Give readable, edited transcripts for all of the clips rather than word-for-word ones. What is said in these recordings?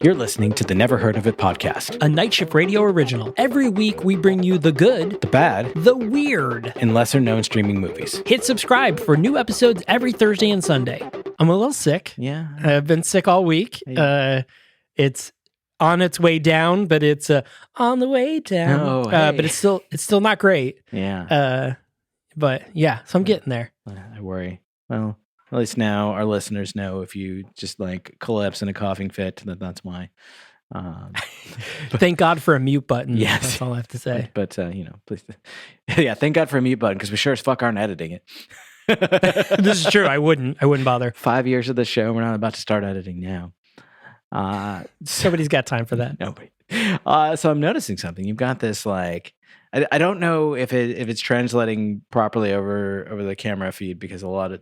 You're listening to the Never Heard of It podcast, a Night Shift Radio original. Every week we bring you the good, the bad, the weird, and lesser known streaming movies. Hit subscribe for new episodes every Thursday and Sunday. I'm a little sick. Yeah. I've been sick all week. It's on its way down, but it's on the way down. Oh, hey. But it's still not great. Yeah. But yeah, so I'm getting there. I worry. Well, at least now our listeners know if you just like collapse in a coughing fit, that's why. Thank God for a mute button. Yes. That's all I have to say. But please. Yeah, thank God for a mute button because we sure as fuck aren't editing it. This is true. I wouldn't bother. 5 years of the show. We're not about to start editing now. Nobody's got time for that. Nobody. So I'm noticing something. You've got this like, I don't know if it's translating properly over the camera feed because a lot of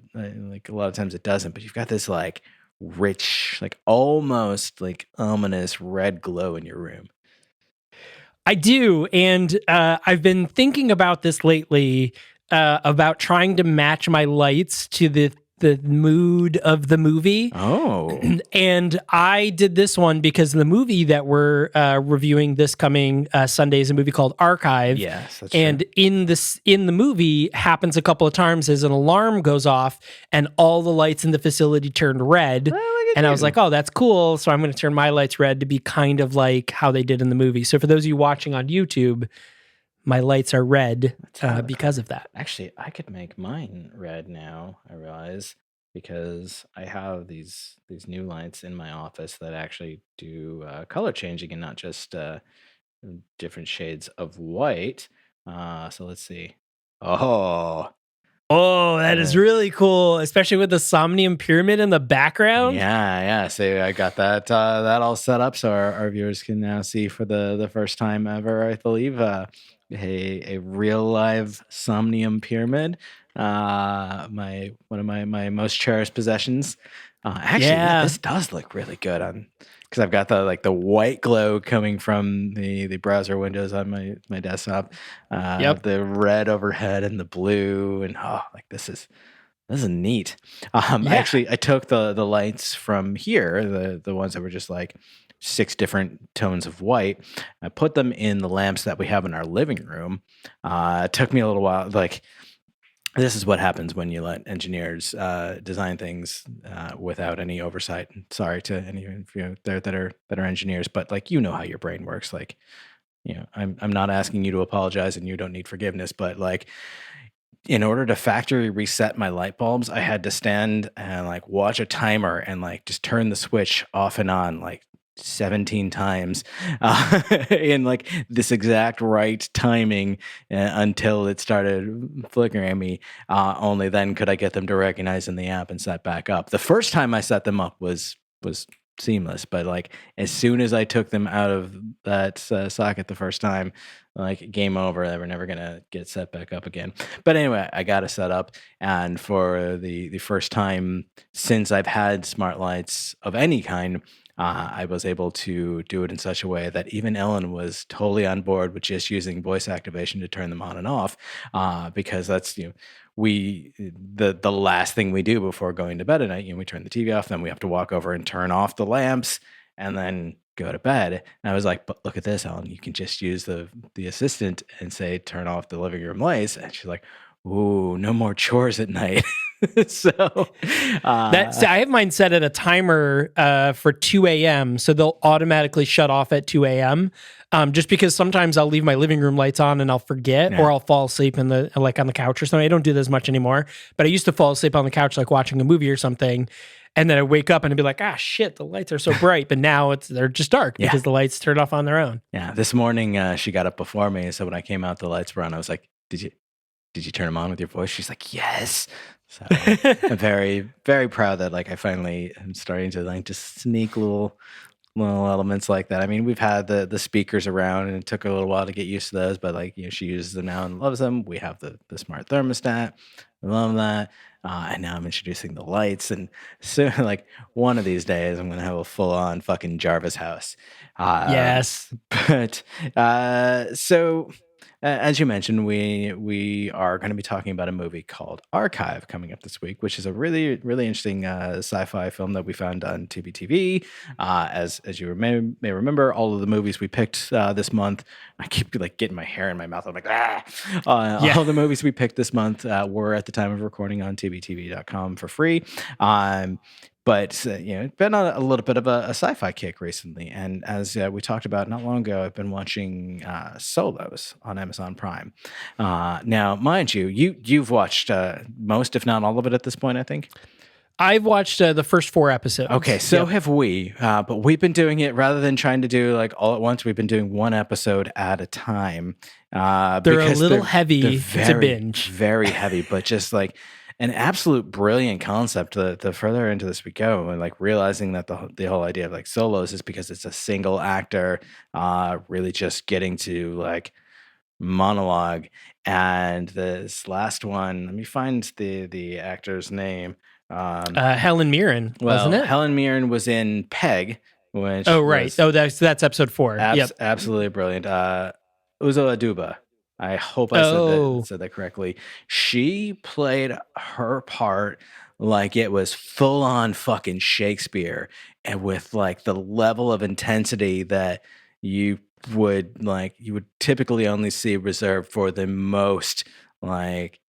times it doesn't. But you've got this like rich, like almost like ominous red glow in your room. I do, and I've been thinking about this lately. About trying to match my lights to the mood of the movie. Oh. And I did this one because the movie that we're reviewing this coming Sunday is a movie called Archive. Yes, that's and true. in the movie happens a couple of times as an alarm goes off and all the lights in the facility turned red. And I was like, oh, that's cool. So I'm going to turn my lights red to be kind of like how they did in the movie. So for those of you watching on YouTube, my lights are red because of that. Actually, I could make mine red now, I realize, because I have these new lights in my office that actually do color changing and not just different shades of white. So let's see. Oh, that is really cool, especially with the Somnium Pyramid in the background. Yeah. So I got that all set up so our viewers can now see for the first time ever, I believe, a real live Somnium Pyramid. One of my most cherished possessions. This does look really good on because I've got the white glow coming from the browser windows on my desktop. The red overhead and the blue and this is neat. Actually, I took the lights from here, the ones that were just like 6 different tones of white. I put them in the lamps that we have in our living room. It took me a little while. Like, this is what happens when you let engineers design things without any oversight. Sorry to any of you there that are engineers, but like how your brain works. Like, I'm not asking you to apologize, and you don't need forgiveness, but like, in order to factory reset my light bulbs, I had to stand and like watch a timer and like just turn the switch off and on like 17 times in like this exact right timing until it started flickering at me. Only then could I get them to recognize in the app and set back up. The first time I set them up was seamless, but like as soon as I took them out of that socket the first time, like game over. They were never gonna get set back up again. But anyway, I got it set up, and for the first time since I've had smart lights of any kind, I was able to do it in such a way that even Ellen was totally on board with just using voice activation to turn them on and off, because that's the last thing we do before going to bed at night. We turn the TV off, then we have to walk over and turn off the lamps, and then go to bed. And I was like, but look at this, Ellen. You can just use the assistant and say, turn off the living room lights. And she's like, ooh, no more chores at night. So I have mine set at a timer for 2 a.m. So they'll automatically shut off at 2 a.m. Just because sometimes I'll leave my living room lights on and I'll forget, or I'll fall asleep on the couch or something. I don't do this much anymore, but I used to fall asleep on the couch, like watching a movie or something. And then I wake up and I'd be like, shit, the lights are so bright. But now they're just dark because the lights turn off on their own. Yeah. This morning, she got up before me. So when I came out, the lights were on. I was like, did you turn them on with your voice? She's like, yes. So I'm very, very proud that like I finally am starting to like just sneak little elements like that. I mean, we've had the speakers around and it took her a little while to get used to those, but like, she uses them now and loves them. We have the smart thermostat. I love that. And now I'm introducing the lights, and so like one of these days I'm going to have a full on fucking Jarvis house. Yes. But so As you mentioned, we are going to be talking about a movie called Archive coming up this week, which is a really interesting sci-fi film that we found on Tubi TV. As you may remember, all of the movies we picked this month, I keep like getting my hair in my mouth. I'm like, ah! Yeah. All the movies we picked this month were at the time of recording on tubitv.com for free. But it's been on a little bit of a sci-fi kick recently, and as we talked about not long ago, I've been watching Solos on Amazon Prime. Now, mind you, you've watched most, if not all of it, at this point, I think. I've watched the first 4 episodes. Okay, so have we, but we've been doing it rather than trying to do like all at once. We've been doing one episode at a time. They're a Because little heavy very, to binge. very heavy, but just like an absolute brilliant concept. The further into this we go, and like realizing that the whole idea of like Solos is because it's a single actor, really just getting to like monologue. And this last one, let me find the actor's name. Helen Mirren, wasn't it? Helen Mirren was in Peg, which Oh, right. was Oh, that's episode 4. Yep. absolutely brilliant. Uzo Aduba. I hope I said that correctly. She played her part like it was full on fucking Shakespeare, and with like the level of intensity that you would typically only see reserved for the most like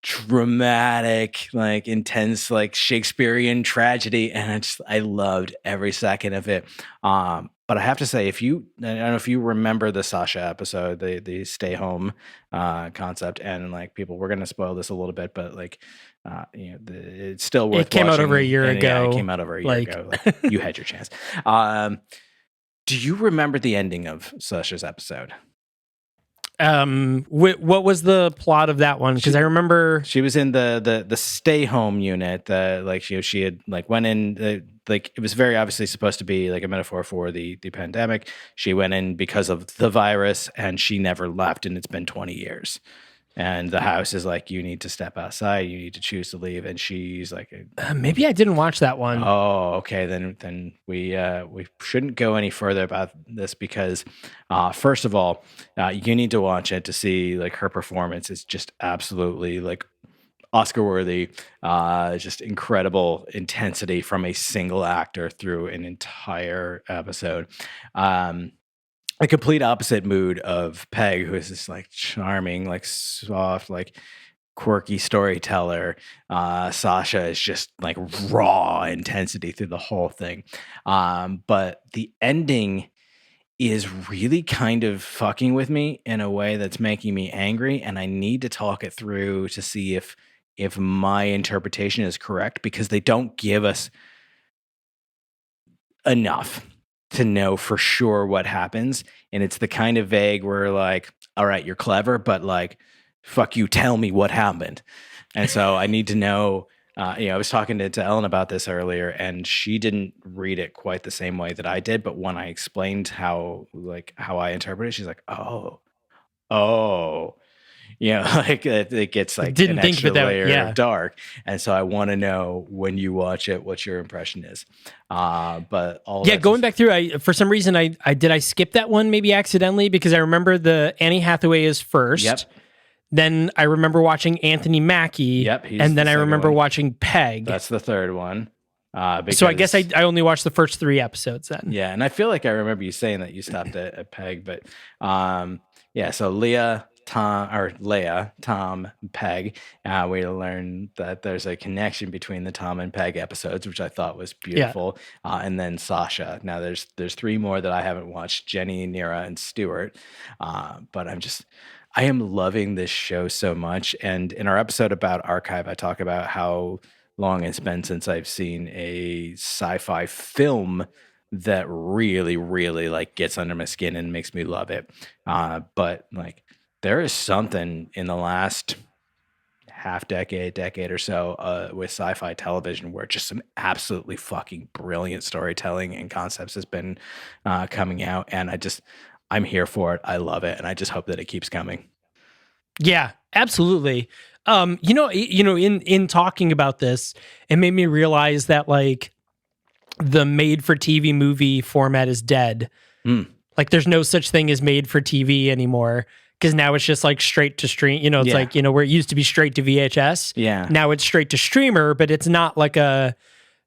dramatic, like intense, like Shakespearean tragedy, and I loved every second of it. But I have to say, I don't know if you remember the Sasha episode, the stay home concept, and like people, we're gonna spoil this a little bit, but like it's still worth. It came out watching, over a year and, ago. Yeah, it came out over a year ago. Like, you had your chance. Do you remember the ending of Sasha's episode? What was the plot of that one? Because I remember she was in the stay home unit. Like she had like went in. Like it was very obviously supposed to be like a metaphor for the pandemic. She went in because of the virus, and she never left. And it's been 20 years. And the house is like, you need to step outside. You need to choose to leave. And she's like, maybe I didn't watch that one. Oh, okay. Then we shouldn't go any further about this because, first of all, you need to watch it to see like her performance is just absolutely like Oscar worthy. Just incredible intensity from a single actor through an entire episode. A complete opposite mood of Peg, who is this like charming, like soft, like quirky storyteller. Sasha is just like raw intensity through the whole thing. But the ending is really kind of fucking with me in a way that's making me angry, and I need to talk it through to see if my interpretation is correct, because they don't give us enough to know for sure what happens. And it's the kind of vague where like, all right, you're clever, but like, fuck you, tell me what happened. And so I need to know. I was talking to Ellen about this earlier, and she didn't read it quite the same way that I did. But when I explained how I interpret it, she's like, oh, like it gets like Didn't an think extra of it that way, layer yeah. of dark. And so I want to know when you watch it, what your impression is. But all going back through, for some reason I skip that one maybe accidentally, because I remember the Annie Hathaway is first. Yep. Then I remember watching Anthony Mackie. Yep, he's and then the I remember second one. watching Peg. That's the third one. So I guess I only watched the first 3 episodes then. Yeah, and I feel like I remember you saying that you stopped at Peg, but so Leah, Tom, Peg. We learned that there's a connection between the Tom and Peg episodes, which I thought was beautiful. And then Sasha. Now there's 3 more that I haven't watched: Jenny, Nira, and Stuart. But I am loving this show so much. And in our episode about Archive, I talk about how long it's been since I've seen a sci-fi film that really, really like gets under my skin and makes me love it. But like there is something in the last decade or so with sci-fi television where just some absolutely fucking brilliant storytelling and concepts has been coming out. And I'm here for it. I love it. And I just hope that it keeps coming. Yeah, absolutely. In talking about this, it made me realize that like the made for TV movie format is dead. Like there's no such thing as made for TV anymore. because now it's just like straight to stream. It's Yeah. like, where it used to be straight to VHS. Yeah. Now it's straight to streamer, but it's not like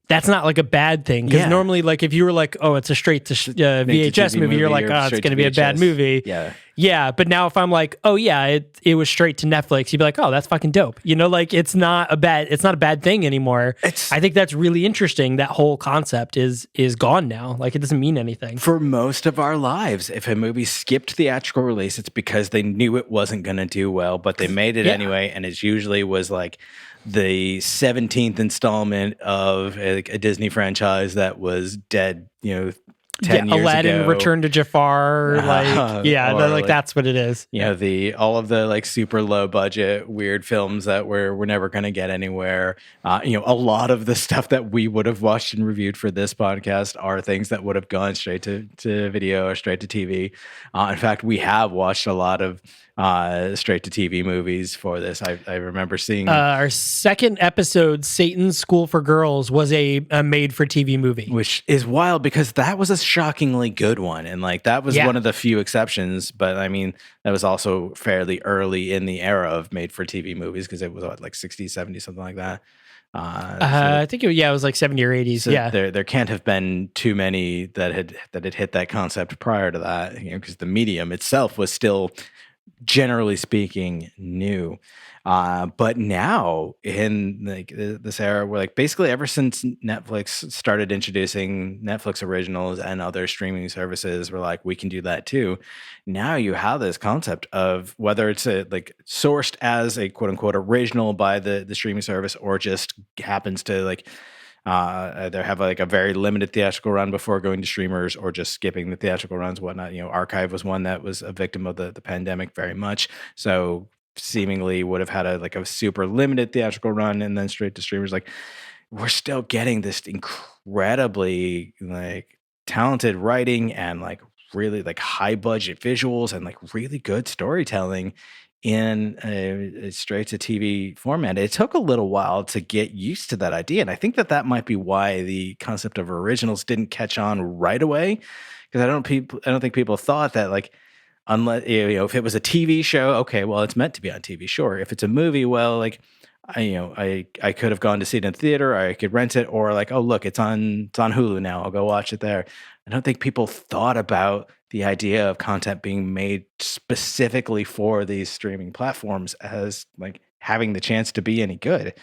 that's not like a bad thing. Because Yeah. normally, like, if you were like, oh, it's a straight to VHS movie, you're like, oh, it's going to be a bad movie. Yeah. Yeah. But now if I'm like, oh, yeah, it was straight to Netflix, you'd be like, oh, that's fucking dope. Like, it's not a bad thing anymore. I think that's really interesting. That whole concept is gone now. Like, it doesn't mean anything. For most of our lives, if a movie skipped theatrical release, it's because they knew it wasn't going to do well, but they made it anyway. And it usually was like the 17th installment of a Disney franchise that was dead, 10 years Aladdin, ago. Return to Jafar, that's what it is. All of the like super low budget weird films that we're never going to get anywhere. A lot of the stuff that we would have watched and reviewed for this podcast are things that would have gone straight to video or straight to TV. In fact, we have watched a lot of straight to TV movies for this. I remember seeing our second episode, Satan's School for Girls, was a made for TV movie, which is wild because that was a shockingly good one, and like that was one of the few exceptions. But I mean, that was also fairly early in the era of made for TV movies because it was like 60s, 70s, something like that. I think it was like 70 or 80s. So yeah, there can't have been too many that had hit that concept prior to that, because the medium itself was still, generally speaking, new. But now in like this era, where like basically ever since Netflix started introducing Netflix originals and other streaming services, we're like, we can do that too. Now you have this concept of whether it's like sourced as a quote unquote original by the streaming service, or just happens to like either have like a very limited theatrical run before going to streamers, or just skipping the theatrical runs, whatnot. Archive was one that was a victim of the pandemic very much. So seemingly would have had a super limited theatrical run and then straight to streamers. Like, we're still getting this incredibly like talented writing and like really like high budget visuals and like really good storytelling in a straight to TV format. It took a little while to get used to that idea, and I think that might be why the concept of originals didn't catch on right away, because I don't think people thought that, like, unless if it was a TV show, okay, well, it's meant to be on TV. Sure. If it's a movie, well, like I could have gone to see it in theater, or I could rent it, or like, oh look, it's on Hulu now, I'll go watch it there. I don't think people thought about the idea of content being made specifically for these streaming platforms as like having the chance to be any good.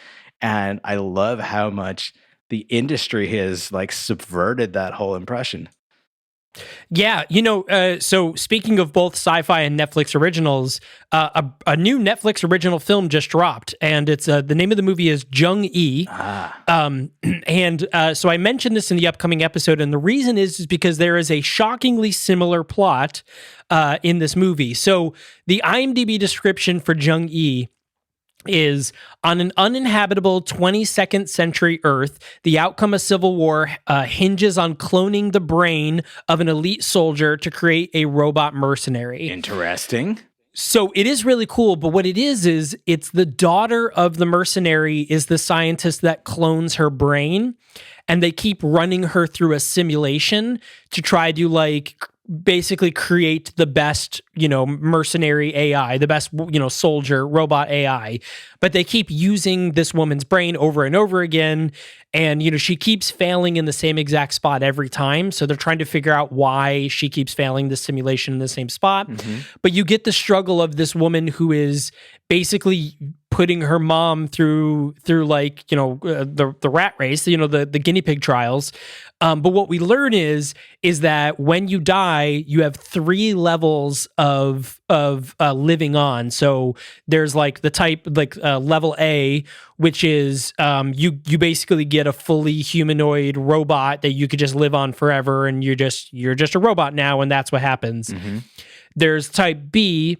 And I love how much the industry has like subverted that whole impression. Yeah, so speaking of both sci-fi and Netflix originals, a new Netflix original film just dropped, and it's the name of the movie is Jung-E. So I mentioned this in the upcoming episode, and the reason is because there is a shockingly similar plot in this movie. So the IMDb description for Jung-E is: on an uninhabitable 22nd century Earth, the outcome of civil war hinges on cloning the brain of an elite soldier to create a robot mercenary. Interesting. So it is really cool, but what it is it's the daughter of the mercenary is the scientist that clones her brain, and they keep running her through a simulation to try to like basically create the best, mercenary AI, the best, soldier robot AI. But they keep using this woman's brain over and over again. And, she keeps failing in the same exact spot every time. So they're trying to figure out why she keeps failing the simulation in the same spot. Mm-hmm. But you get the struggle of this woman who is basically putting her mom through like, the rat race, the guinea pig trials. But what we learn is that when you die, you have 3 levels of living on. So there's like the type, like level A, which is you basically get a fully humanoid robot that you could just live on forever, and you're just a robot now, and that's what happens. Mm-hmm. There's type B,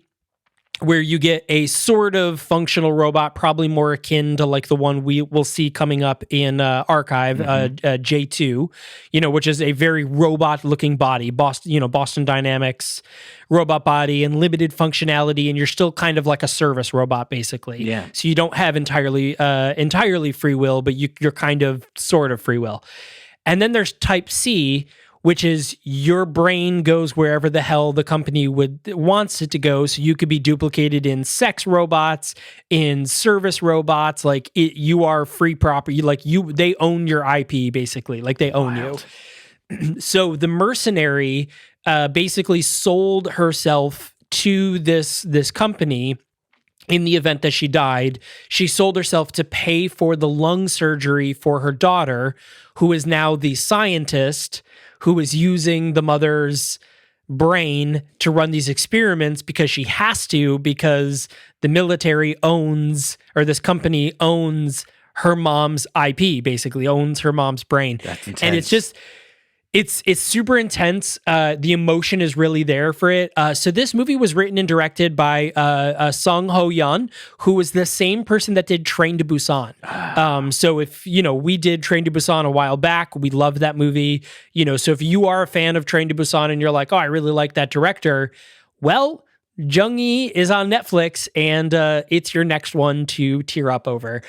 where you get a sort of functional robot, probably more akin to like the one we will see coming up in Archive, J2, which is a very robot-looking body, Boston Dynamics robot body and limited functionality, and you're still kind of like a service robot, basically. Yeah. So you don't have entirely free will, but you're kind of sort of free will. And then there's Type C, which is your brain goes wherever the hell the company wants it to go. So you could be duplicated in sex robots, in service robots. Like you are free property. Like they own your IP basically. Like they own you. So the mercenary basically sold herself to this company. In the event that she died, she sold herself to pay for the lung surgery for her daughter, who is now the scientist who is using the mother's brain to run these experiments because she has to, because the military owns, or this company owns her mom's IP, basically owns her mom's brain. That's intense. And it's just... It's super intense. The emotion is really there for it. So this movie was written and directed by Song Ho Yun, who was the same person that did Train to Busan. So if we did Train to Busan a while back, we loved that movie. So if you are a fan of Train to Busan and you're like, oh, I really like that director, well, Jung-Yi is on Netflix, and it's your next one to tear up over.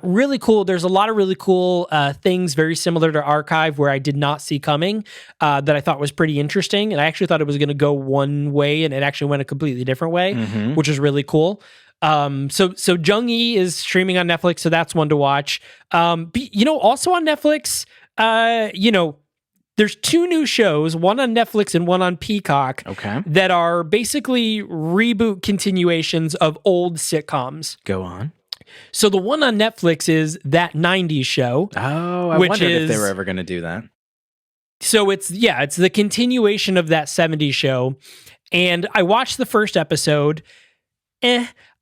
Really cool. There's a lot of really cool things very similar to Archive where I did not see coming that I thought was pretty interesting. And I actually thought it was going to go one way, and it actually went a completely different way, which is really cool. So Jung-Yi is streaming on Netflix, so that's one to watch. Also on Netflix, there's two new shows, one on Netflix and one on Peacock, that are basically reboot continuations of old sitcoms. Go on. So the one on Netflix is That 90s Show. Oh, I wondered if they were ever going to do that. So it's the continuation of That 70s Show. And I watched the first episode.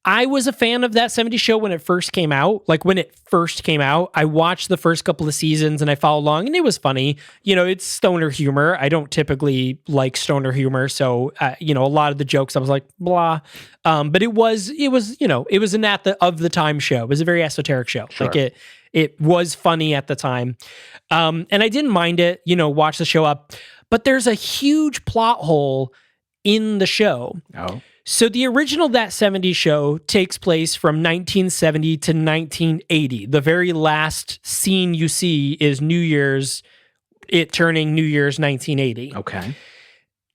I was a fan of That 70s Show when it first came out. Like when it first came out, I watched the first couple of seasons and I followed along, and it was funny. It's stoner humor. I don't typically like stoner humor, so a lot of the jokes I was like blah. But it was an of the time show. It was a very esoteric show. Sure. Like it was funny at the time, and I didn't mind it. Watch the show up, but there's a huge plot hole in the show. Oh. So the original That 70s Show takes place from 1970 to 1980. The very last scene you see is it turning New Year's 1980. Okay.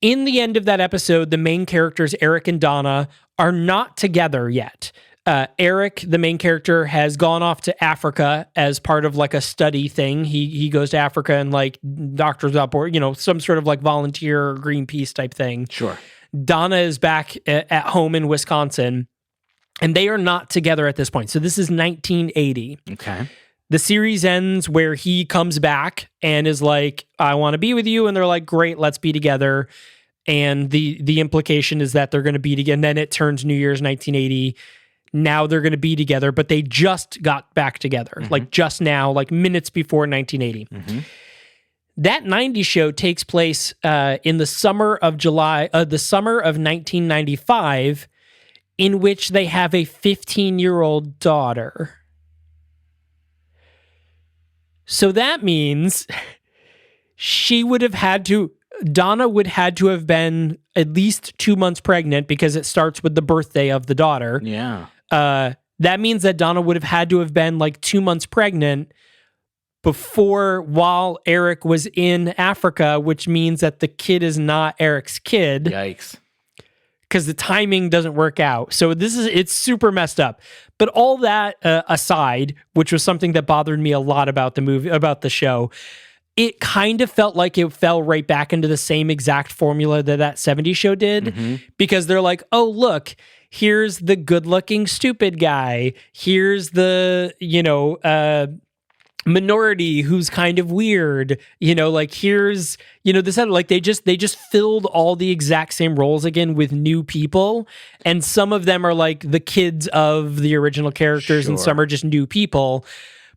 In the end of that episode, the main characters, Eric and Donna, are not together yet. Eric, the main character, has gone off to Africa as part of like a study thing. He goes to Africa and like Doctors Without Borders, some sort of like volunteer Greenpeace type thing. Sure. Donna is back at home in Wisconsin, and they are not together at this point. So this is 1980. Okay. The series ends where he comes back and is like, I want to be with you. And they're like, great, let's be together. And the implication is that they're going to be together. And then it turns New Year's 1980. Now they're going to be together, but they just got back together, like just now, like minutes before 1980. That 90s show takes place in the summer of 1995, in which they have a 15-year-old daughter. So that means Donna would had to have been at least 2 months pregnant, because it starts with the birthday of the daughter. Yeah. That means that Donna would have had to have been like 2 months pregnant while Eric was in Africa, which means that the kid is not Eric's kid. Yikes. Because the timing doesn't work out. So it's super messed up. But all that aside, which was something that bothered me a lot about the movie, about the show, it kind of felt like it fell right back into the same exact formula that 70s show did. Because they're like, oh, look, here's the good-looking stupid guy. Here's the, minority who's kind of weird, like here's, this, like they just filled all the exact same roles again with new people. And some of them are like the kids of the original characters, and some are just new people.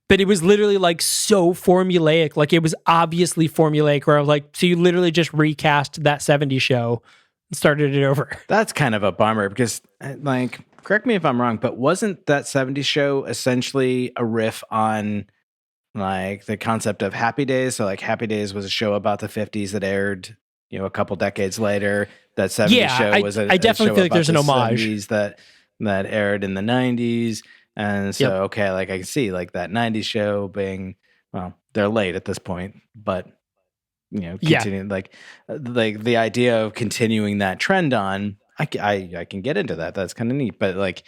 But it was literally like so formulaic. Like it was obviously formulaic, where I was like, so you literally just recast That 70s Show and started it over. That's kind of a bummer, because like, correct me if I'm wrong, but wasn't That 70s Show essentially a riff on like the concept of Happy Days? So like Happy Days was a show about the 50s that aired, a couple decades later. That 70s show was I definitely feel like there's an homage 70s that aired in the 90s. And so, okay, like I can see like that 90s show being, well, they're late at this point, but Yeah. continuing like the idea of continuing that trend on. I can get into that. That's kind of neat, but like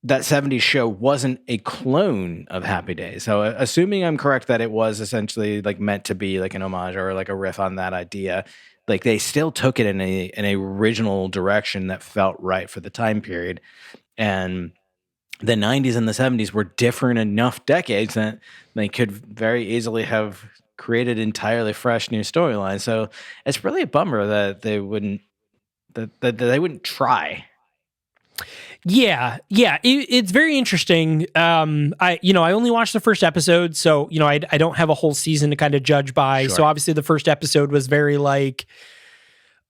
that 70s show wasn't a clone of Happy Days. So assuming I'm correct that it was essentially like meant to be like an homage or like a riff on that idea, like they still took it in a original direction that felt right for the time period. And the 90s and the 70s were different enough decades that they could very easily have created entirely fresh new storylines. So it's really a bummer that they wouldn't that they wouldn't try. Yeah, it's very interesting. I only watched the first episode, so I don't have a whole season to kind of judge by. Sure. So obviously, the first episode was very like,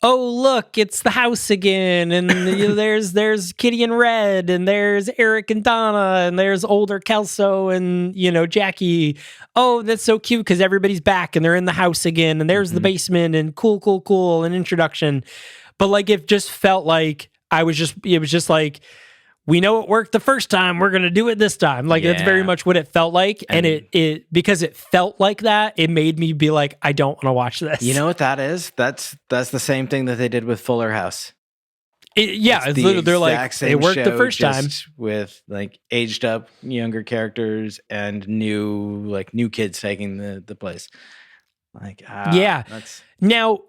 oh look, it's the house again, and there's Kitty and Red, and there's Eric and Donna, and there's older Kelso and Jackie. Oh, that's so cute because everybody's back and they're in the house again, and there's the basement and cool, an introduction. But like it just felt like it was just like, we know it worked the first time, we're going to do it this time. Like that's very much what it felt like. And it because it felt like that, it made me be like, I don't want to watch this. You know what that is? That's the same thing that they did with Fuller House. They're like, it worked the first time with like aged up younger characters and new kids taking the place. Like, that's now.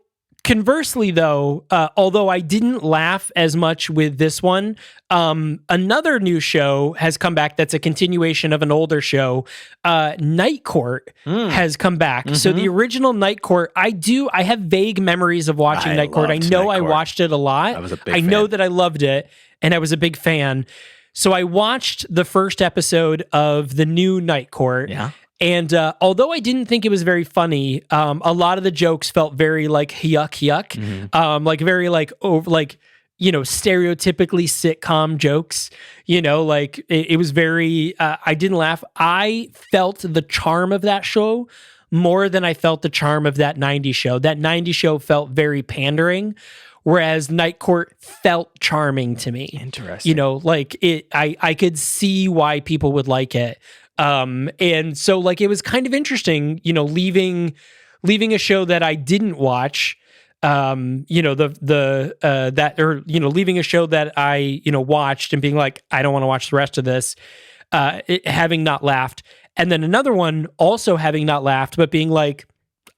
Conversely, though, although I didn't laugh as much with this one, another new show has come back that's a continuation of an older show. Night Court has come back. Mm-hmm. So the original Night Court, I have vague memories of watching Night Court. I know I watched it a lot. I was a big fan. Know that I loved it, and I was a big fan. So I watched the first episode of the new Night Court. Yeah. And although I didn't think it was very funny, a lot of the jokes felt very like yuck, mm-hmm. Like very like over, like stereotypically sitcom jokes. Like it was very. I didn't laugh. I felt the charm of that show more than I felt the charm of that '90s show. That '90s show felt very pandering, whereas Night Court felt charming to me. Interesting. Like it. I could see why people would like it. And so like it was kind of interesting, leaving a show that I didn't watch, leaving a show that I, watched and being like, I don't want to watch the rest of this, having not laughed. And then another one also having not laughed, but being like,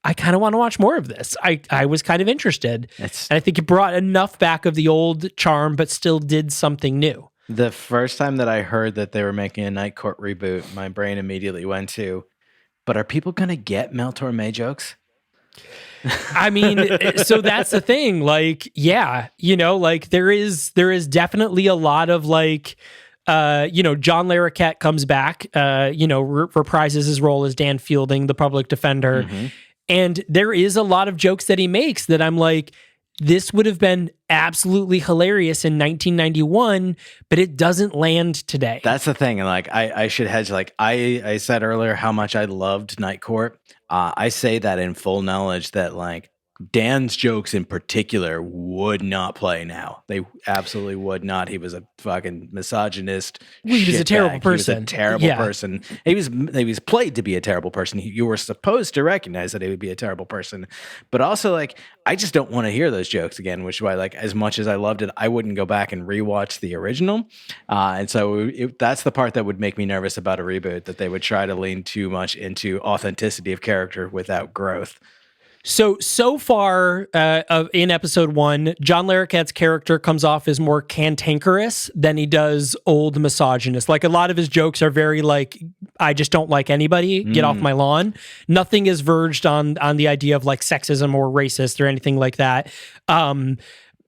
I kind of want to watch more of this. I was kind of interested. And I think it brought enough back of the old charm, but still did something new. The first time that I heard that they were making a Night Court reboot, my brain immediately went to, but are people going to get Mel Torme jokes? I mean, so that's the thing. Like, yeah, like there is definitely a lot of like, John Larroquette comes back, reprises his role as Dan Fielding, the public defender. Mm-hmm. And there is a lot of jokes that he makes that I'm like, this would have been absolutely hilarious in 1991, but it doesn't land today. That's the thing. And like, I should hedge. Like I said earlier, how much I loved Night Court. I say that in full knowledge that like Dan's jokes in particular would not play now. They absolutely would not. He was a fucking misogynist. He was a terrible person. He was a terrible person. He was played to be a terrible person. You were supposed to recognize that he would be a terrible person. But also like, I just don't want to hear those jokes again, which is why like as much as I loved it, I wouldn't go back and rewatch the original. And so that's the part that would make me nervous about a reboot, that they would try to lean too much into authenticity of character without growth. So far in episode 1, John Larroquette's character comes off as more cantankerous than he does old misogynist. Like a lot of his jokes are very like, I just don't like anybody, get off my lawn. Nothing is verged on the idea of like sexism or racist or anything like that.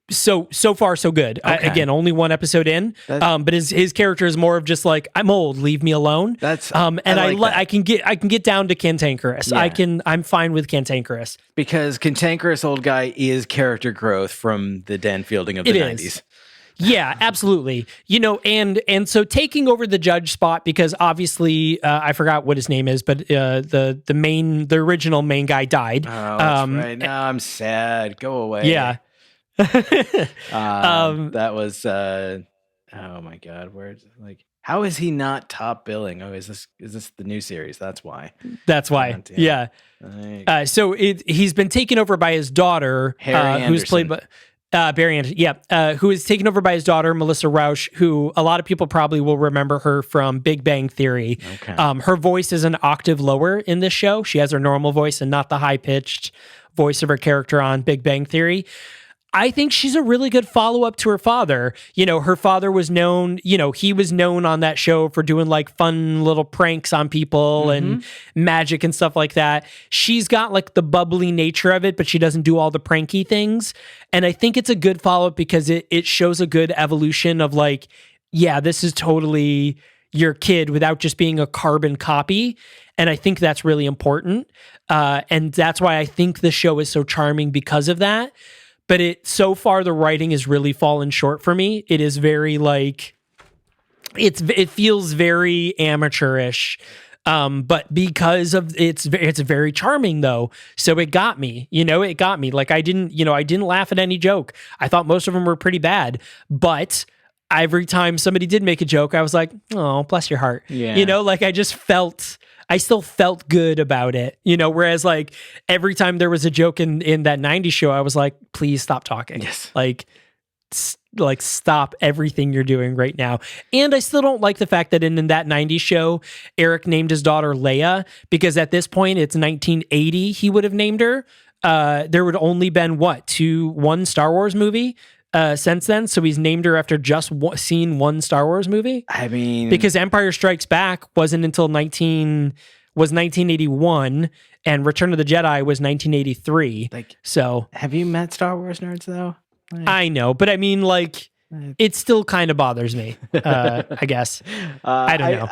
So far so good. Okay. Again, only one episode in. But his character is more of just like, I'm old, leave me alone. I can get down to cantankerous. Yeah. I'm fine with cantankerous. Because cantankerous old guy is character growth from the Dan Fielding of the 90s. Yeah, absolutely. And so taking over the judge spot, because obviously I forgot what his name is, but the original main guy died. Oh, that's right. Now I'm sad. Go away. Yeah. That was oh my god, where's like How is he not top billing? Oh, is this the new series? That's why. That's why. God damn. Yeah. Like, So he's been taken over by his daughter, Harry who's played Anderson. by Barry Anderson. Yeah, who is taken over by his daughter, Melissa Rauch, who a lot of people probably will remember her from Big Bang Theory. Okay. Her voice is an octave lower in this show. She has her normal voice and not the high pitched voice of her character on Big Bang Theory. I think she's a really good follow up to her father. Her father was known, he was known on that show for doing like fun little pranks on people and magic and stuff like that. She's got like the bubbly nature of it, but she doesn't do all the pranky things. And I think it's a good follow up because it shows a good evolution of like, yeah, this is totally your kid without just being a carbon copy. And I think that's really important. And that's why I think the show is so charming because of that. But so far the writing has really fallen short for me. It is very like it feels very amateurish. But because of it's very charming though. So it got me. It got me. Like I didn't laugh at any joke. I thought most of them were pretty bad, but every time somebody did make a joke, I was like, "Oh, bless your heart." Yeah. Like I still felt good about it, whereas like every time there was a joke in that 90s show, I was like, please stop talking. Yes. Like stop everything you're doing right now. And I still don't like the fact that in that 90s show, Eric named his daughter Leia, because at this point it's 1980, he would have named her. There would only been one Star Wars movie since then, so he's named her after just seen one Star Wars movie. I mean, because Empire Strikes Back wasn't until 1981, and Return of the Jedi was 1983. like, So have you met Star Wars nerds though? Like, I know, but I mean, like, it still kind of bothers me. I guess I don't know.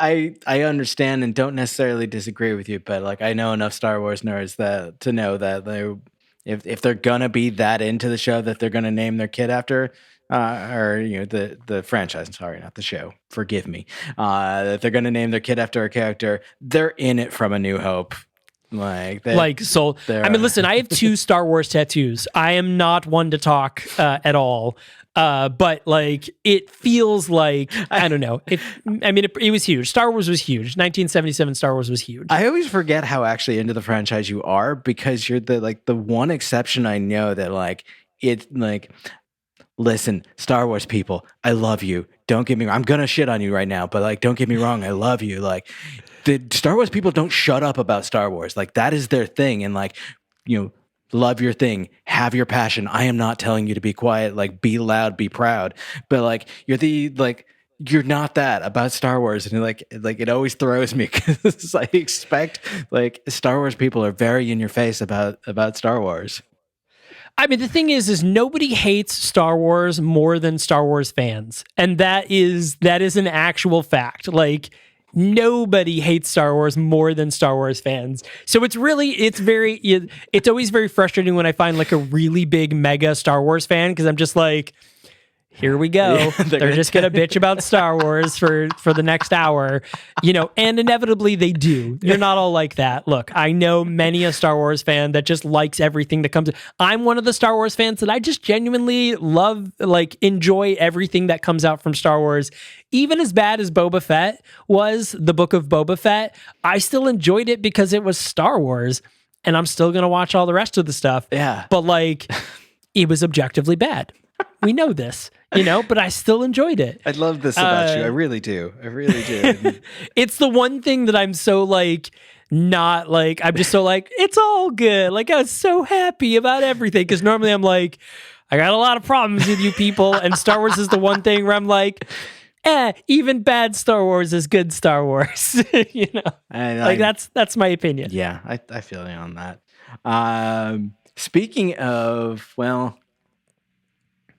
I understand and don't necessarily disagree with you, but like I know enough Star Wars nerds to know that if they're gonna be that into the show that they're gonna name their kid after, or the franchise. Sorry, not the show. Forgive me. That they're gonna name their kid after a character. They're in it from A New Hope. I mean, listen, I have 2 Star Wars tattoos. I am not one to talk at all. But like, it feels like, I don't know. It was huge. Star Wars was huge. 1977 Star Wars was huge. I always forget how actually into the franchise you are, because you're the one exception I know that like, it's like, listen, Star Wars people, I love you. Don't get me wrong. I'm going to shit on you right now, but like, don't get me wrong. I love you. Like, the Star Wars people don't shut up about Star Wars. Like, that is their thing. And like, love your thing, have your passion. I am not telling you to be quiet, like be loud, be proud. But like you're not that about Star Wars. And like it always throws me because I expect like Star Wars people are very in your face about Star Wars. I mean, the thing is nobody hates Star Wars more than Star Wars fans. And that is an actual fact. Like, nobody hates Star Wars more than Star Wars fans. So it's always very frustrating when I find like a really big mega Star Wars fan, because I'm just like, here we go. Yeah, they're just going to bitch about Star Wars for the next hour, and inevitably they do. You're not all like that. Look, I know many a Star Wars fan that just likes everything that comes. I'm one of the Star Wars fans that I just genuinely love, like enjoy everything that comes out from Star Wars. Even as bad as Boba Fett was, the book of Boba Fett, I still enjoyed it because it was Star Wars, and I'm still going to watch all the rest of the stuff. Yeah. But like, it was objectively bad. We know this, but I still enjoyed it. I love this about you. I really do. I really do. It's the one thing that I'm so like, not like, I'm just so like, it's all good. Like, I was so happy about everything. Because normally I'm like, I got a lot of problems with you people. And Star Wars is the one thing where I'm like, even bad Star Wars is good Star Wars. That's my opinion. Yeah, I feel you on that. Speaking of, well,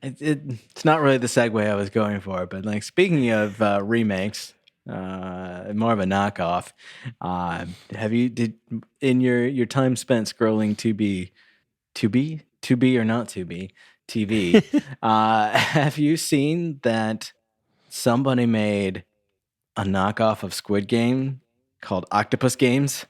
it's not really the segue I was going for, but like speaking of remakes, more of a knockoff. In your time spent scrolling to be or not to be TV, have you seen that somebody made a knockoff of Squid Game called Octopus Games?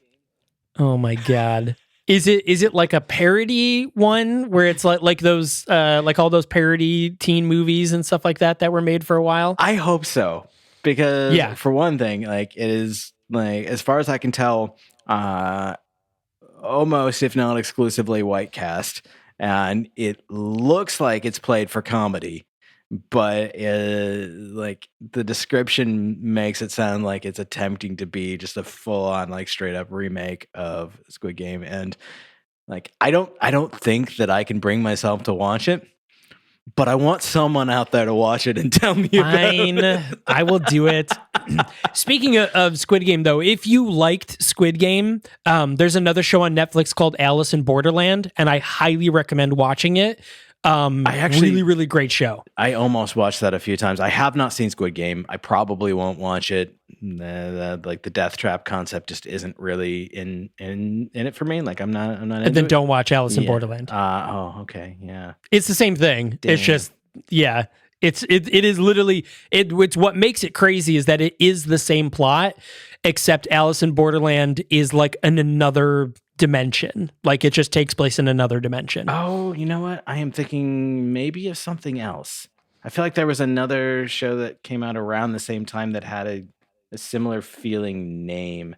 Oh my God. Is it like a parody one where it's like those like all those parody teen movies and stuff like that were made for a while? I hope so. because Yeah. for one thing, like it is like as far as I can tell, almost if not exclusively white cast, and it looks like it's played for comedy, but like the description makes it sound like it's attempting to be just a full on like straight up remake of Squid Game, and like I don't think that I can bring myself to watch it. But I want someone out there to watch it and tell me Fine, about it. I will do it. Speaking of Squid Game, though, if you liked Squid Game, there's another show on Netflix called Alice in Borderland, and I highly recommend watching it. I actually really, really great show. I almost watched that a few times. I have not seen Squid Game. I probably won't watch it. Like the death trap concept just isn't really in it for me. Like I'm not And into then it. don't watch Alice in Borderland. Oh, okay, yeah. It's the same thing. Damn. It's just, yeah. It is literally it's what makes it crazy is that it is the same plot, except Alice in Borderland is like in another dimension. Like it just takes place in another dimension. Oh, you know what? I am thinking maybe of something else. I feel like there was another show that came out around the same time that had a similar feeling name.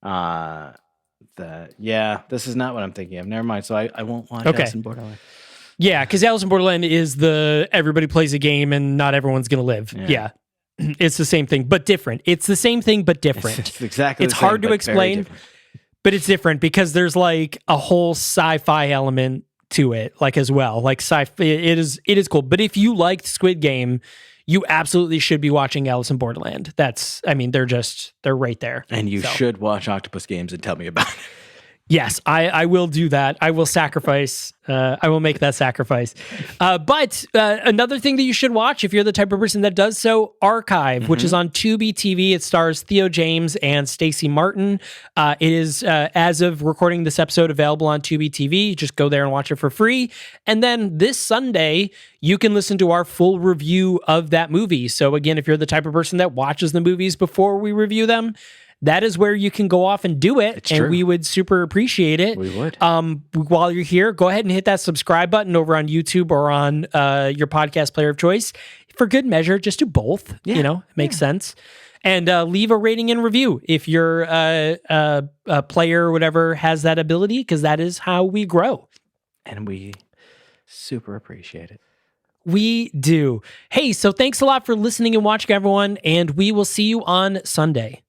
This is not what I'm thinking of. Never mind. So I won't watch Okay. Alice in Borderland. Yeah, because Alice in Borderland is the everybody plays a game and not everyone's gonna live. Yeah. It's the same thing, but different. It's the same thing, but different. It's exactly. It's the same, hard to but very explain, different. but it's different because there's like a whole sci-fi element to it, like as well. Like sci-fi, it is cool. But if you liked Squid Game, you absolutely should be watching Alice in Borderland. They're right there. And you should watch Octopus Games and tell me about it. Yes, I will do that. I will sacrifice. I will make that sacrifice. But another thing that you should watch if you're the type of person that does so, Archive, which is on Tubi TV. It stars Theo James and Stacey Martin. It is, as of recording this episode, available on Tubi TV. Just go there and watch it for free. And then this Sunday, you can listen to our full review of that movie. So again, if you're the type of person that watches the movies before we review them, that is where you can go off and do it. It's and true. we would super appreciate it. We would. While you're here, go ahead and hit that subscribe button over on YouTube or on your podcast player of choice. For good measure, just do both. Yeah. You know, it makes sense. And leave a rating and review if your a player or whatever has that ability, because that is how we grow. And we super appreciate it. We do. Hey, so thanks a lot for listening and watching, everyone. And we will see you on Sunday.